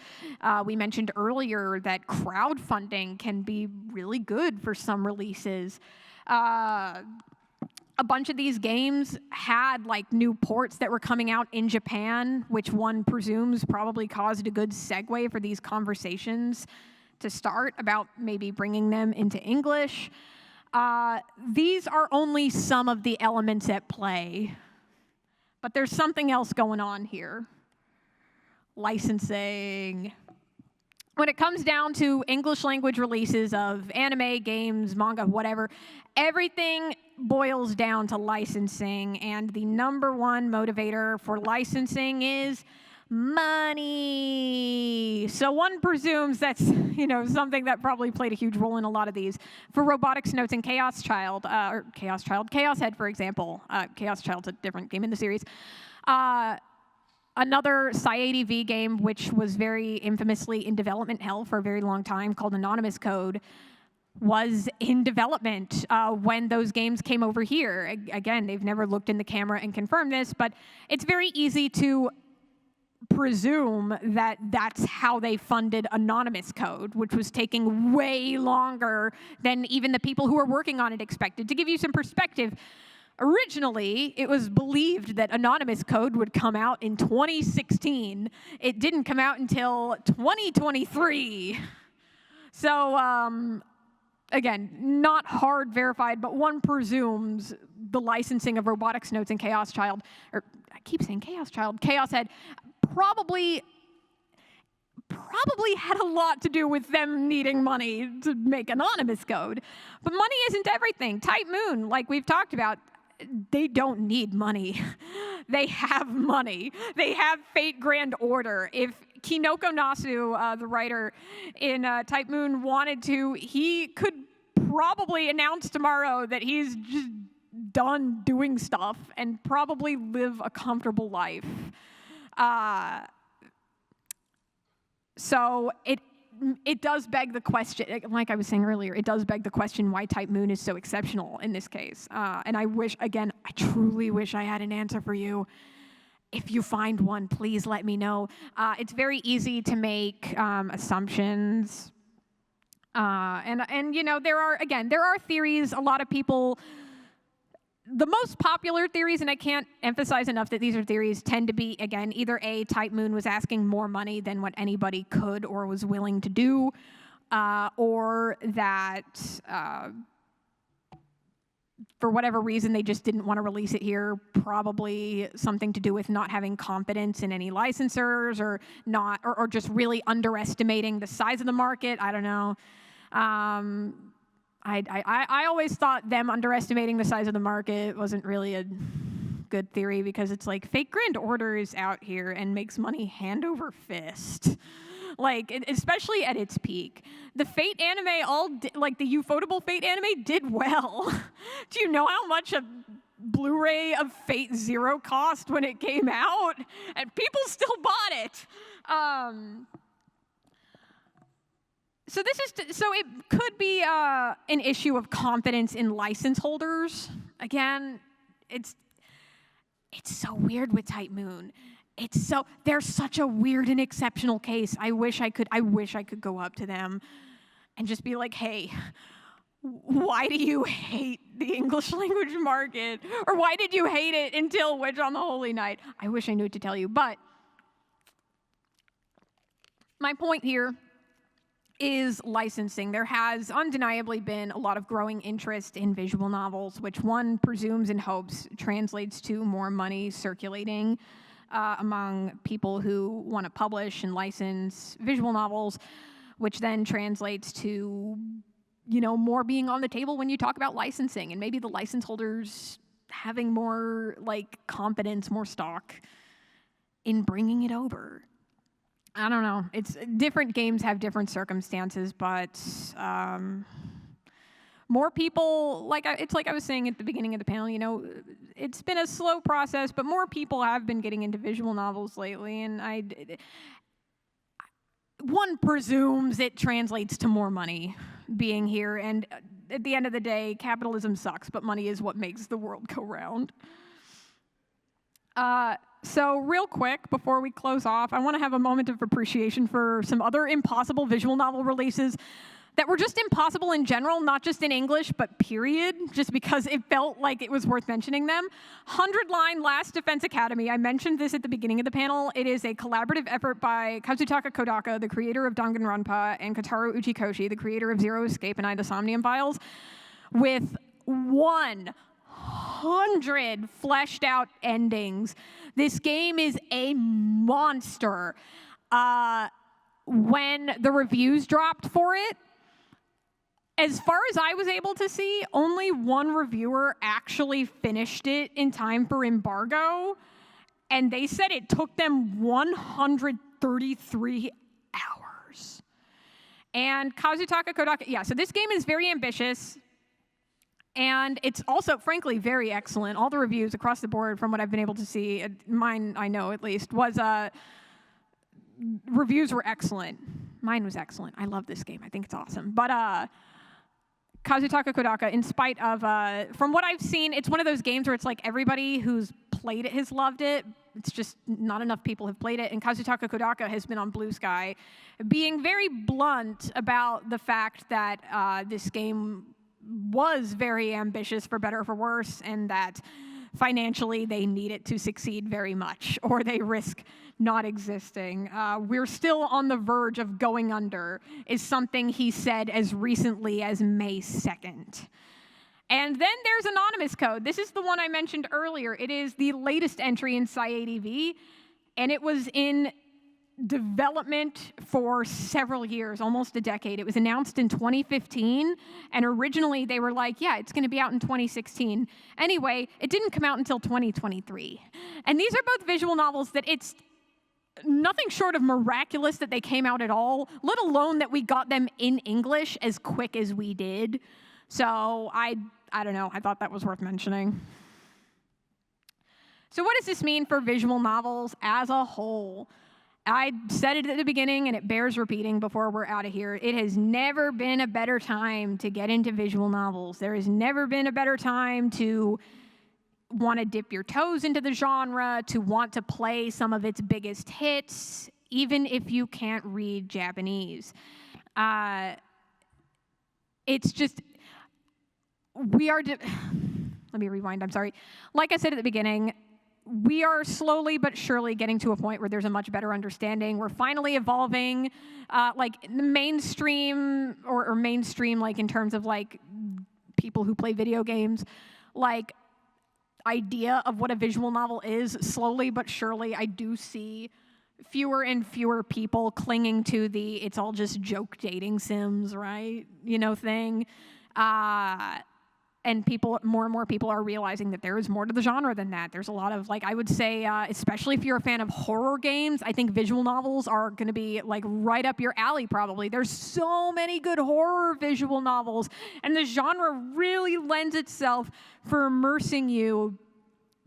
We mentioned earlier that crowdfunding can be really good for some releases. a bunch of these games had like new ports that were coming out in Japan, which one presumes probably caused a good segue for these conversations to start about maybe bringing them into English. These are only some of the elements at play, but there's something else going on here. Licensing. When it comes down to English language releases of anime, games, manga, whatever, everything boils down to licensing, and the number one motivator for licensing is money. So one presumes that's, something that probably played a huge role in a lot of these. For Robotics Notes and Chaos Head, for example. Chaos Child's a different game in the series. Another Sci-ADV game, which was very infamously in development hell for a very long time, called Anonymous Code, was in development when those games came over here. Again, they've never looked in the camera and confirmed this, but it's very easy to presume that that's how they funded Anonymous Code, which was taking way longer than even the people who were working on it expected. To give you some perspective, originally, it was believed that Anonymous Code would come out in 2016. It didn't come out until 2023. So, again, not hard verified, but one presumes the licensing of Robotics Notes and Chaos Child, or I keep saying Chaos Child, Chaos Head, probably had a lot to do with them needing money to make Anonymous Code. But money isn't everything. Type Moon, like we've talked about, they don't need money. They have money. They have Fate Grand Order. If Kinoko Nasu, the writer in Type Moon, wanted to, he could probably announce tomorrow that he's just done doing stuff and probably live a comfortable life. So it does beg the question, like I was saying earlier, it does beg the question why Type Moon is so exceptional in this case. And I truly wish I had an answer for you. If you find one, please let me know. It's very easy to make assumptions. And there are theories. A lot of people, the most popular theories, and I can't emphasize enough that these are theories, tend to be, again, either A, Type Moon was asking more money than what anybody could or was willing to do, or that for whatever reason they just didn't want to release it here, probably something to do with not having confidence in any licensors or just really underestimating the size of the market. I don't know. I always thought them underestimating the size of the market wasn't really a good theory, because it's like Fate Grand Order is out here and makes money hand over fist. Like, especially at its peak. The Fate anime, the Ufotable Fate anime did well. Do you know how much a Blu-ray of Fate Zero cost when it came out? And people still bought it. So it could be an issue of confidence in license holders. Again, it's so weird with Type Moon. They're such a weird and exceptional case. I wish I could go up to them and just be like, hey, why do you hate the English language market? Or why did you hate it until Witch on the Holy Night? I wish I knew what to tell you. But my point here is licensing. There has undeniably been a lot of growing interest in visual novels, which one presumes and hopes translates to more money circulating among people who want to publish and license visual novels, which then translates to, more being on the table when you talk about licensing, and maybe the license holders having more confidence, more stock in bringing it over. I don't know. It's different games have different circumstances, but more people, it's like I was saying at the beginning of the panel, it's been a slow process, but more people have been getting into visual novels lately, and one presumes it translates to more money being here, and at the end of the day, capitalism sucks, but money is what makes the world go round. So real quick, before we close off, I want to have a moment of appreciation for some other impossible visual novel releases that were just impossible in general, not just in English, but period, just because it felt like it was worth mentioning them. 100-line Last Defense Academy. I mentioned this at the beginning of the panel. It is a collaborative effort by Kazutaka Kodaka, the creator of Danganronpa, and Kotaro Uchikoshi, the creator of Zero Escape and The Somnium Files, with 100 fleshed out endings. This game is a monster. When the reviews dropped for it, as far as I was able to see, only one reviewer actually finished it in time for embargo, and they said it took them 133 hours. And Kazutaka Kodaka, so this game is very ambitious, and it's also, frankly, very excellent. All the reviews across the board, from what I've been able to see, mine, I know at least, was reviews were excellent. Mine was excellent. I love this game. I think it's awesome. But Kazutaka Kodaka, in spite of, from what I've seen, it's one of those games where it's like everybody who's played it has loved it. It's just not enough people have played it. And Kazutaka Kodaka has been on Blue Sky, being very blunt about the fact that this game was very ambitious, for better or for worse, and that financially they need it to succeed very much, or they risk not existing. We're still on the verge of going under, is something he said as recently as May 2nd. And then there's Anonymous Code. This is the one I mentioned earlier. It is the latest entry in SciADV, and it was in development for several years, almost a decade. It was announced in 2015, and originally they were like, yeah, it's going to be out in 2016. Anyway, it didn't come out until 2023. And these are both visual novels that it's nothing short of miraculous that they came out at all, let alone that we got them in English as quick as we did. So I don't know, I thought that was worth mentioning. So what does this mean for visual novels as a whole? I said it at the beginning, and it bears repeating before we're out of here. It has never been a better time to get into visual novels. There has never been a better time to want to dip your toes into the genre, to want to play some of its biggest hits, even if you can't read Japanese. It's just, let me rewind, I'm sorry. Like I said at the beginning, we are slowly but surely getting to a point where there's a much better understanding. We're finally evolving, like the mainstream, or mainstream, like in terms of like people who play video games, like idea of what a visual novel is. Slowly but surely, I do see fewer and fewer people clinging to the "it's all just joke dating sims," right? Thing. And more and more people are realizing that there is more to the genre than that. There's a lot of, like, I would say, especially if you're a fan of horror games, I think visual novels are going to be, like, right up your alley, probably. There's so many good horror visual novels, and the genre really lends itself for immersing you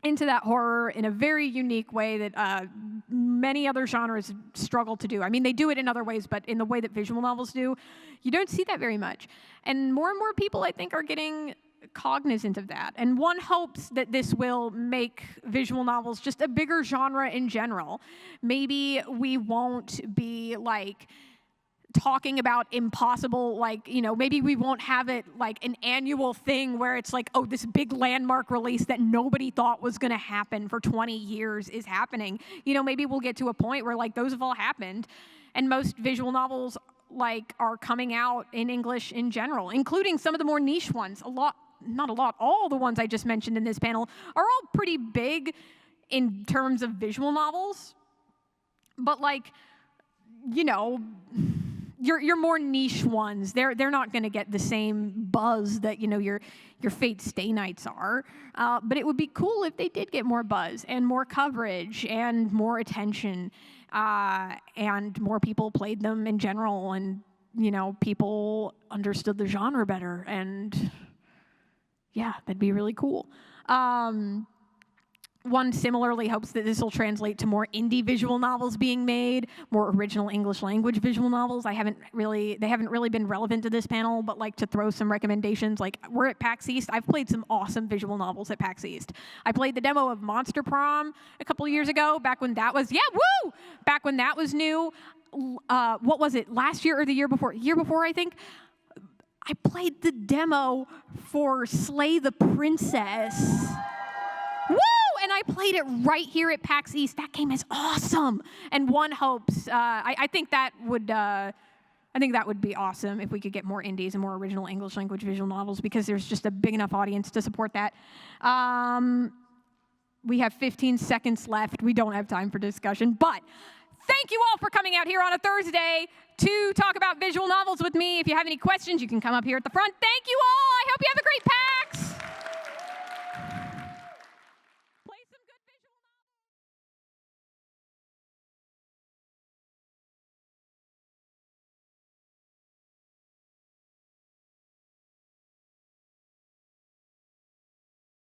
into that horror in a very unique way that many other genres struggle to do. I mean, they do it in other ways, but in the way that visual novels do, you don't see that very much. And more people, I think, are getting cognizant of that, and one hopes that this will make visual novels just a bigger genre in general. Maybe we won't be like talking about impossible, like, maybe we won't have it like an annual thing where it's like, oh, this big landmark release that nobody thought was going to happen for 20 years is happening. Maybe we'll get to a point where like those have all happened, and most visual novels like are coming out in English in general, including some of the more niche ones. All the ones I just mentioned in this panel are all pretty big in terms of visual novels, but like, your more niche ones, they're not going to get the same buzz that your Fate Stay Nights are. But it would be cool if they did get more buzz and more coverage and more attention, and more people played them in general, and people understood the genre better, and yeah, that'd be really cool. One similarly hopes that this will translate to more indie visual novels being made, more original English language visual novels. They haven't really been relevant to this panel, but like to throw some recommendations. Like, we're at PAX East. I've played some awesome visual novels at PAX East. I played the demo of Monster Prom a couple years ago, back when that was new. What was it, last year or the year before? Year before, I think. I played the demo for Slay the Princess. Woo! And I played it right here at PAX East. That game is awesome. And one hopes, I think that would be awesome if we could get more indies and more original English language visual novels, because there's just a big enough audience to support that. We have 15 seconds left. We don't have time for discussion, but thank you all for coming out here on a Thursday to talk about visual novels with me. If you have any questions, you can come up here at the front. Thank you all. I hope you have a great PAX.